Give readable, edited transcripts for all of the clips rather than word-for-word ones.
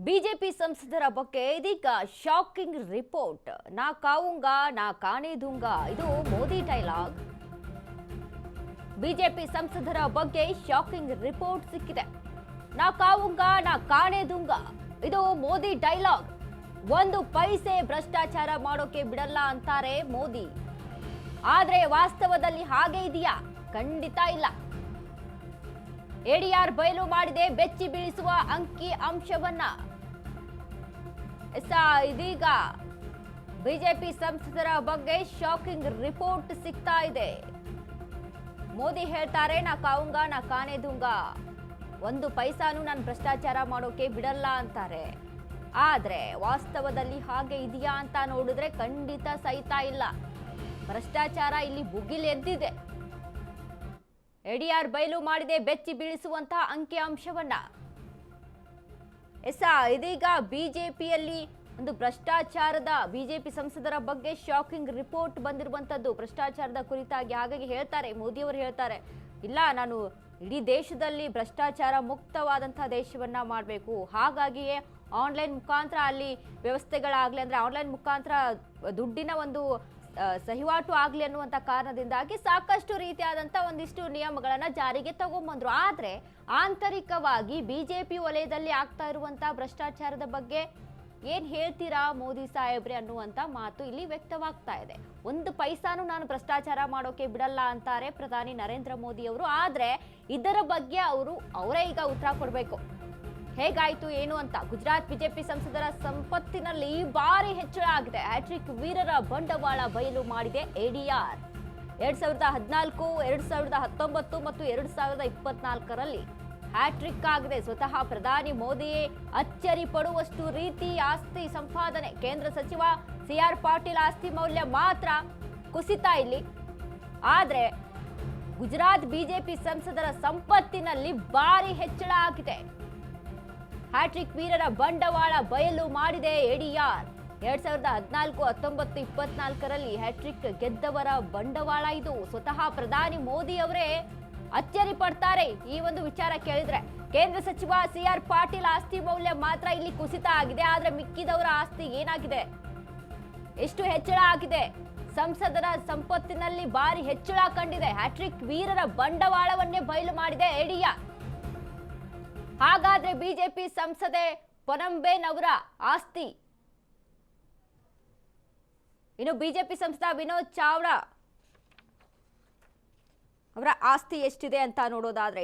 BJP ಸಂಸದರ ಬಗ್ಗೆ ಇದೀಗ ಶಾಕಿಂಗ್ ರಿಪೋರ್ಟ್. ನಾ ಕಾವುಂಗಾ ನಾ ಕಾಣೆ ದೂಂಗಾ, ಇದು ಮೋದಿ ಡೈಲಾಗ್. ಬಿಜೆಪಿ ಸಂಸದರ ಬಗ್ಗೆ ಶಾಕಿಂಗ್ ರಿಪೋರ್ಟ್ ಸಿಕ್ಕಿದೆ. ನಾ ಕಾವುಂಗಾ ನಾ ಕಾಣೆ ದೂಂಗಾ, ಇದು ಮೋದಿ ಡೈಲಾಗ್. ಒಂದು ಪೈಸೆ ಭ್ರಷ್ಟಾಚಾರ ಮಾಡೋಕೆ ಬಿಡಲ್ಲ ಅಂತಾರೆ ಮೋದಿ. ಆದ್ರೆ ವಾಸ್ತವದಲ್ಲಿ ಹಾಗೆ ಇದೆಯಾ? ಖಂಡಿತ ಇಲ್ಲ. ಎಡಿಆರ್ ಬಯಲು ಮಾಡಿದೆ ಬೆಚ್ಚಿ ಬೀಳಿಸುವ ಅಂಕಿ ಅಂಶವನ್ನ. ಇದೀಗ ಬಿಜೆಪಿ ಸಂಸದರ ಬಗ್ಗೆ ಶಾಕಿಂಗ್ ರಿಪೋರ್ಟ್ ಸಿಗ್ತಾ ಇದೆ. ಮೋದಿ ಹೇಳ್ತಾರೆ ನಾ ಕಾವುಂಗಾ ನಾ ಕಾಣೆ ದೂಂಗಾ, ಒಂದು ಪೈಸಾನು ನಾನು ಭ್ರಷ್ಟಾಚಾರ ಮಾಡೋಕೆ ಬಿಡಲ್ಲ ಅಂತಾರೆ. ಆದ್ರೆ ವಾಸ್ತವದಲ್ಲಿ ಹಾಗೆ ಇದೆಯಾ ಅಂತ ನೋಡಿದ್ರೆ ಖಂಡಿತ ಸಹಿತ ಇಲ್ಲ. ಭ್ರಷ್ಟಾಚಾರ ಇಲ್ಲಿ ಭುಗಿಲ್ ಎದ್ದಿದೆ. ಎಡಿಆರ್ ಬಯಲು ಮಾಡಿದೆ ಬೆಚ್ಚಿ ಬೀಳಿಸುವಂತಹ ಅಂಕಿ ಅಂಶವನ್ನ. ಇದೀಗ ಬಿಜೆಪಿಯಲ್ಲಿ ಒಂದು ಭ್ರಷ್ಟಾಚಾರದ ಬಿಜೆಪಿ ಸಂಸದರ ಬಗ್ಗೆ ಶಾಕಿಂಗ್ ರಿಪೋರ್ಟ್ ಬಂದಿರುವಂತದ್ದು ಭ್ರಷ್ಟಾಚಾರದ ಕುರಿತಾಗಿ. ಹಾಗಾಗಿ ಹೇಳ್ತಾರೆ ಮೋದಿ ಅವರು ಹೇಳ್ತಾರೆ, ಇಲ್ಲ ನಾನು ಇಡೀ ದೇಶದಲ್ಲಿ ಭ್ರಷ್ಟಾಚಾರ ಮುಕ್ತವಾದಂತಹ ದೇಶವನ್ನ ಮಾಡಬೇಕು, ಹಾಗಾಗಿಯೇ ಆನ್ಲೈನ್ ಮುಖಾಂತರ ಅಲ್ಲಿ ವ್ಯವಸ್ಥೆಗಳಾಗ್ಲಿ, ಅಂದ್ರೆ ಆನ್ಲೈನ್ ಮುಖಾಂತರ ದುಡ್ಡಿನ ಒಂದು ಸಹಿವಾಟು ಆಗ್ಲಿ ಅನ್ನುವಂಥ ಕಾರಣದಿಂದಾಗಿ ಸಾಕಷ್ಟು ರೀತಿಯಾದಂಥ ಒಂದಿಷ್ಟು ನಿಯಮಗಳನ್ನ ಜಾರಿಗೆ ತಗೊಂಡ್ಬಂದ್ರು. ಆದ್ರೆ ಆಂತರಿಕವಾಗಿ ಬಿಜೆಪಿ ವಲಯದಲ್ಲಿ ಆಗ್ತಾ ಇರುವಂತಹ ಭ್ರಷ್ಟಾಚಾರದ ಬಗ್ಗೆ ಏನ್ ಹೇಳ್ತೀರಾ ಮೋದಿ ಸಾಹೇಬ್ರೆ ಅನ್ನುವಂತ ಮಾತು ಇಲ್ಲಿ ವ್ಯಕ್ತವಾಗ್ತಾ ಇದೆ. ಒಂದು ಪೈಸಾನು ನಾನು ಭ್ರಷ್ಟಾಚಾರ ಮಾಡೋಕೆ ಬಿಡಲ್ಲ ಅಂತಾರೆ ಪ್ರಧಾನಿ ನರೇಂದ್ರ ಮೋದಿ ಅವರು. ಆದ್ರೆ ಇದರ ಬಗ್ಗೆ ಅವರೇ ಈಗ ಉತ್ತರ ಕೊಡ್ಬೇಕು, ಹೇಗಾಯ್ತು ಏನು ಅಂತ. ಗುಜರಾತ್ ಬಿಜೆಪಿ ಸಂಸದರ ಸಂಪತ್ತಿನಲ್ಲಿ ಭಾರಿ ಹೆಚ್ಚಳ ಆಗಿದೆ. ಹ್ಯಾಟ್ರಿಕ್ ವೀರರ ಬಂಡವಾಳ ಬಯಲು ಮಾಡಿದೆ ಎಡಿಆರ್. 2014, 2019 ಮತ್ತು 2024ರಲ್ಲಿ ಹ್ಯಾಟ್ರಿಕ್ ಆಗಿದೆ. ಸ್ವತಃ ಪ್ರಧಾನಿ ಮೋದಿಯೇ ಅಚ್ಚರಿ ಪಡುವಷ್ಟು ರೀತಿ ಆಸ್ತಿ ಸಂಪಾದನೆ. ಕೇಂದ್ರ ಸಚಿವ ಸಿಆರ್ ಪಾಟೀಲ್ ಆಸ್ತಿ ಮೌಲ್ಯ ಮಾತ್ರ ಕುಸಿತ ಇಲ್ಲಿ. ಆದ್ರೆ ಗುಜರಾತ್ ಬಿಜೆಪಿ ಸಂಸದರ ಸಂಪತ್ತಿನಲ್ಲಿ ಭಾರಿ ಹೆಚ್ಚಳ ಆಗಿದೆ. ಹ್ಯಾಟ್ರಿಕ್ ವೀರರ ಬಂಡವಾಳ ಬಯಲು ಮಾಡಿದೆ ಎಡಿಆರ್. 2014, 19, 24ರಲ್ಲಿ ಹ್ಯಾಟ್ರಿಕ್ ಗೆದ್ದವರ ಬಂಡವಾಳ ಇದು. ಸ್ವತಃ ಪ್ರಧಾನಿ ಮೋದಿ ಅವರೇ ಅಚ್ಚರಿ ಪಡ್ತಾರೆ ಈ ಒಂದು ವಿಚಾರ ಕೇಳಿದ್ರೆ. ಕೇಂದ್ರ ಸಚಿವ ಸಿಆರ್ ಪಾಟೀಲ್ ಆಸ್ತಿ ಮೌಲ್ಯ ಮಾತ್ರ ಇಲ್ಲಿ ಕುಸಿತ ಆಗಿದೆ, ಆದ್ರೆ ಮಿಕ್ಕಿದವರ ಆಸ್ತಿ ಏನಾಗಿದೆ, ಎಷ್ಟು ಹೆಚ್ಚಳ ಆಗಿದೆ? ಸಂಸದರ ಸಂಪತ್ತಿನಲ್ಲಿ ಭಾರಿ ಹೆಚ್ಚಳ ಕಂಡಿದೆ. ಹ್ಯಾಟ್ರಿಕ್ ವೀರರ ಬಂಡವಾಳವನ್ನೇ ಬಯಲು ಮಾಡಿದೆ ಎಡಿಆರ್. ಹಾಗಾದ್ರೆ ಬಿಜೆಪಿ ಸಂಸದೆ ಪೊನಂಬೇನ್ ಅವರ ಆಸ್ತಿ, ಇನ್ನು ಬಿಜೆಪಿ ಸಂಸದ ವಿನೋದ್ ಚಾವ್ಡಾ ಅವರ ಆಸ್ತಿ ಎಷ್ಟಿದೆ ಅಂತ ನೋಡೋದಾದ್ರೆ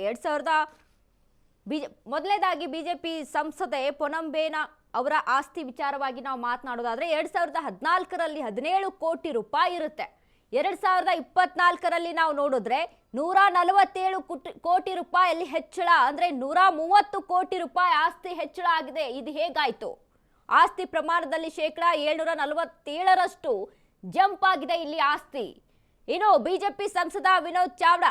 ಮೊದಲನೇದಾಗಿ ಬಿಜೆಪಿ ಸಂಸದೆ ಪೊನಂಬೇನ ಅವರ ಆಸ್ತಿ ವಿಚಾರವಾಗಿ ನಾವು ಮಾತನಾಡೋದಾದ್ರೆ 2014ರಲ್ಲಿ 17 ಕೋಟಿ ರೂಪಾಯಿ ಇರುತ್ತೆ. 2024ರಲ್ಲಿ ನಾವು ನೋಡಿದ್ರೆ 147 ಕೋಟಿ ರೂಪಾಯಿಯಲ್ಲಿ ಹೆಚ್ಚಳ, ಅಂದ್ರೆ 130 ಕೋಟಿ ರೂಪಾಯಿ ಆಸ್ತಿ ಹೆಚ್ಚಳ ಆಗಿದೆ. ಇದು ಹೇಗಾಯ್ತು? ಆಸ್ತಿ ಪ್ರಮಾಣದಲ್ಲಿ ಶೇಕಡಾ 747ರಷ್ಟು ಜಂಪ್ ಆಗಿದೆ ಇಲ್ಲಿ ಆಸ್ತಿ. ಇನ್ನು ಬಿಜೆಪಿ ಸಂಸದ ವಿನೋದ್ ಚಾವ್ಡಾ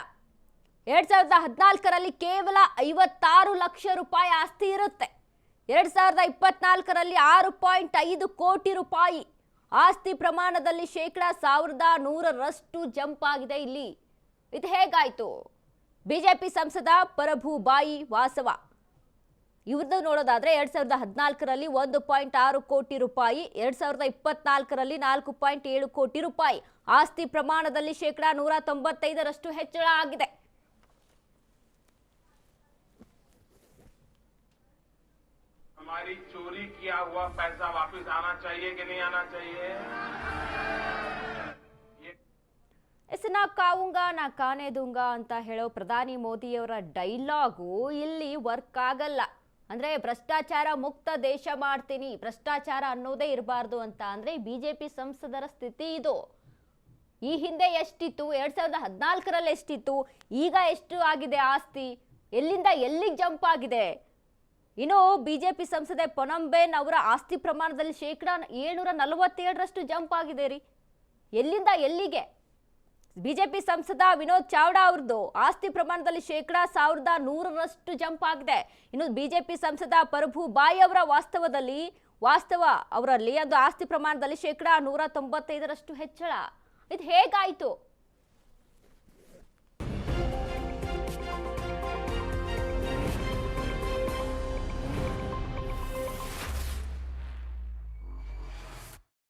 2014ರಲ್ಲಿ ಕೇವಲ 56 ಲಕ್ಷ ರೂಪಾಯಿ ಆಸ್ತಿ ಇರುತ್ತೆ. 2024ರಲ್ಲಿ 6.5 ಕೋಟಿ ರೂಪಾಯಿ ಆಸ್ತಿ ಪ್ರಮಾಣದಲ್ಲಿ ಶೇಕಡಾ 1100ರಷ್ಟು ಜಂಪ್ ಆಗಿದೆ ಇಲ್ಲಿ. ಇದು ಹೇಗಾಯ್ತು? ಬಿಜೆಪಿ ಸಂಸದ ಪರಭೂಬಾಯಿ ವಾಸವ ಇವ್ರದ್ದು ನೋಡೋದಾದ್ರೆ 2014ರಲ್ಲಿ 1.6 ಕೋಟಿ ರೂಪಾಯಿ, 2024ರಲ್ಲಿ 4.7 ಕೋಟಿ ರೂಪಾಯಿ ಆಸ್ತಿ ಪ್ರಮಾಣದಲ್ಲಿ ಶೇಕಡಾ 195ರಷ್ಟು ಹೆಚ್ಚಳ ಆಗಿದೆ. हमारी चोरी किया हुआ पैसा वापस आना चाहिए कि नहीं आना चाहिए? ನಾ ಕಾವುಂಗಾ ನಾ ಕಾಣೆ ದೂಂಗಾ ಅಂತ ಹೇಳೋ ಪ್ರಧಾನಿ ಮೋದಿಯವರ ಡೈಲಾಗು ಇಲ್ಲಿ ವರ್ಕ್ ಆಗಲ್ಲ. ಅಂದ್ರೆ ಭ್ರಷ್ಟಾಚಾರ ಮುಕ್ತ ದೇಶ ಮಾಡ್ತೀನಿ, ಭ್ರಷ್ಟಾಚಾರ ಅನ್ನೋದೇ ಇರಬಾರ್ದು ಅಂತ ಅಂದ್ರೆ ಬಿಜೆಪಿ ಸಂಸದರ ಸ್ಥಿತಿ ಇದು. ಈ ಹಿಂದೆ ಎಷ್ಟಿತ್ತು, 2014ರಲ್ಲಿ ಎಷ್ಟಿತ್ತು, ಈಗ ಎಷ್ಟು ಆಗಿದೆ ಆಸ್ತಿ, ಎಲ್ಲಿಂದ ಎಲ್ಲಿಗೆ ಜಂಪ್ ಆಗಿದೆ? ಇನ್ನು ಬಿಜೆಪಿ ಸಂಸದೆ ಪೊನಂಬೇನ್ ಅವರ ಆಸ್ತಿ ಪ್ರಮಾಣದಲ್ಲಿ ಶೇಕಡಾ 747ರಷ್ಟು ಜಂಪ್ ಆಗಿದೆ ರೀ. ಎಲ್ಲಿಂದ ಎಲ್ಲಿಗೆ? ಬಿಜೆಪಿ ಸಂಸದ ವಿನೋದ್ ಚಾವ್ಡಾ ಅವ್ರದ್ದು ಆಸ್ತಿ ಪ್ರಮಾಣದಲ್ಲಿ ಶೇಕಡಾ 1100ರಷ್ಟು ಜಂಪ್ ಆಗಿದೆ. ಇನ್ನು ಬಿಜೆಪಿ ಸಂಸದ ಪರಭೂಬಾಯಿ ಅವರ ಅವರಲ್ಲಿ ಅದು ಆಸ್ತಿ ಪ್ರಮಾಣದಲ್ಲಿ ಶೇಕಡಾ 195ರಷ್ಟು ಹೆಚ್ಚಳ. ಇದು ಹೇಗಾಯ್ತು?